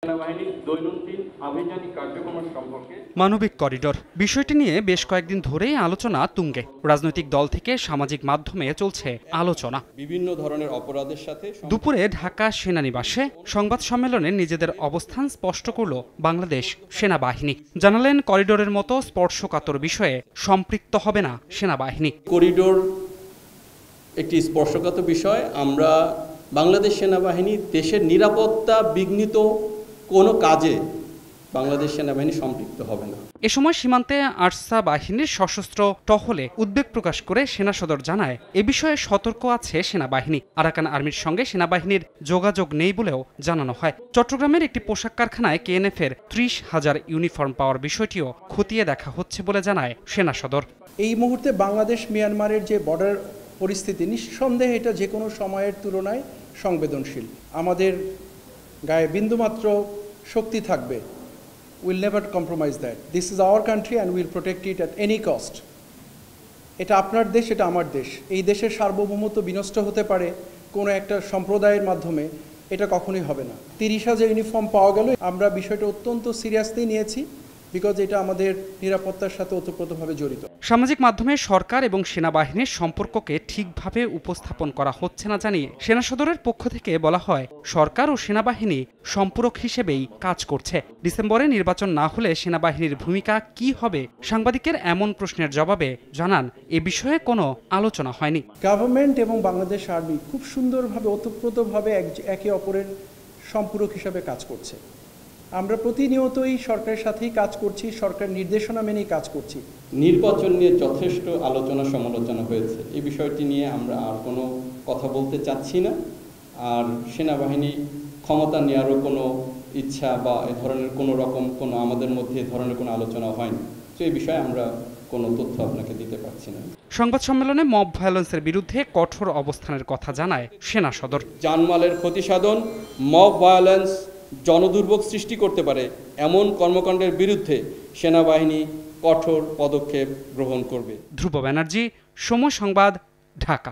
সেনাবাহিনীর দৈনন্দিন আভিযানিক কার্যক্রম সম্পর্কে মানবিক করিডোর বিষয়টি নিয়ে বেশ কয়েকদিন ধরেই আলোচনা তুঙ্গে। রাজনৈতিক দল থেকে সামাজিক মাধ্যমে চলছে আলোচনা। বিভিন্ন ধরনের অপরাধের সাথে দুপুরে ঢাকা সেনানিবাসে সংবাদ সম্মেলনে নিজেদের অবস্থান স্পষ্ট করল বাংলাদেশ সেনাবাহিনী। জানালেন করিডোরের মতো স্পর্শকাতর বিষয়ে সম্পৃক্ত হবে না সেনাবাহিনী। করিডোর একটি স্পর্শকাতর বিষয়। আমরা বাংলাদেশ সেনাবাহিনী দেশের নিরাপত্তা বিঘ্নিত কোনো কাজে বাংলাদেশ সেনাবাহিনী সম্পৃক্ত হবে না। এ সময় সীমান্তে আরসা বাহিনীর সশস্ত্র টহলে উদ্বেগ প্রকাশ করে সেনা সদর জানায় এ বিষয়ে সতর্ক আছে সেনাবাহিনী। আরাকান আর্মির সঙ্গে সেনাবাহিনীর যোগাযোগ নেই বলেও জানানো হয়। চট্টগ্রামের একটি পোশাক কারখানায় KNF-এর 30,000 ইউনিফর্ম পাওয়ার বিষয়টিও খতিয়ে দেখা হচ্ছে বলে জানায় সেনা সদর। এই মুহূর্তে বাংলাদেশ মিয়ানমারের যে বর্ডার পরিস্থিতি, নিঃসন্দেহে এটা যে কোনো সময়ের তুলনায় সংবেদনশীল। আমাদের গায়ে বিন্দুমাত্র শক্তি থাকবে, will never compromise that. This is our country and will protect it at any cost. এটা আপনার দেশ, এটা আমার দেশ। এই দেশের সার্বভৌমত্ব বিনষ্ট হতে পারে কোনো একটা সম্প্রদায়ের মাধ্যমে, এটা কখনোই হবে না। 30,000 ইউনিফর্ম পাওয়া গেল, আমরা বিষয়টা অত্যন্ত সিরিয়াসলি নিয়েছি, বিকজ এটা আমাদের নিরাপত্তার সাথে ওতপ্রোতভাবে জড়িত। সামাজিক মাধ্যমে সরকার এবং সেনাবাহিনীর সম্পর্ককে ঠিকভাবে উপস্থাপন করা হচ্ছে না জানিয়ে সেনা সদরের পক্ষ থেকে বলা হয়, সরকার ও সেনাবাহিনী সম্পূরক হিসেবেই কাজ করছে। ডিসেম্বরে নির্বাচন না হলে সেনাবাহিনীর ভূমিকা কি হবে? সাংবাদিকের এমন প্রশ্নের জবাবে জানান, এ বিষয়ে কোনো আলোচনা হয়নি। গভর্নমেন্ট এবং বাংলাদেশ আর্মি খুব সুন্দরভাবে ওতপ্রোতভাবে একে অপরের সম্পূরক হিসাবে কাজ করছে। আমরা প্রতিনিয়তই সরকারের সাথেই কাজ করছি, সরকার নির্দেশনা মেনেই কাজ করছি। নির্বাচন নিয়ে যথেষ্ট আলোচনা সমালোচনা হয়েছে। এই বিষয়টি নিয়ে আমরা আর কোনো কথা বলতে চাচ্ছি না। আর সেনাবাহিনী ক্ষমতা নেওয়ারও কোনো ইচ্ছা বা এ ধরনের কোনো আমাদের মধ্যে এ ধরনের কোনো আলোচনা হয়নি। তো এই বিষয়ে আমরা কোনো তথ্য আপনাকে দিতে পারছি না। সংবাদ সম্মেলনে মব ভায়োলেন্সের বিরুদ্ধে কঠোর অবস্থানের কথা জানায় সেনা সদর। জানমালের ক্ষতিসাধন, মব ভায়োলেন্স, জনদুর্ভোগ সৃষ্টি করতে পারে এমন কর্মকাণ্ডের বিরুদ্ধে সেনাবাহিনী কঠোর পদক্ষেপ গ্রহণ করবে। ধ্রুব ব্যানার্জি, সময় সংবাদ, ঢাকা।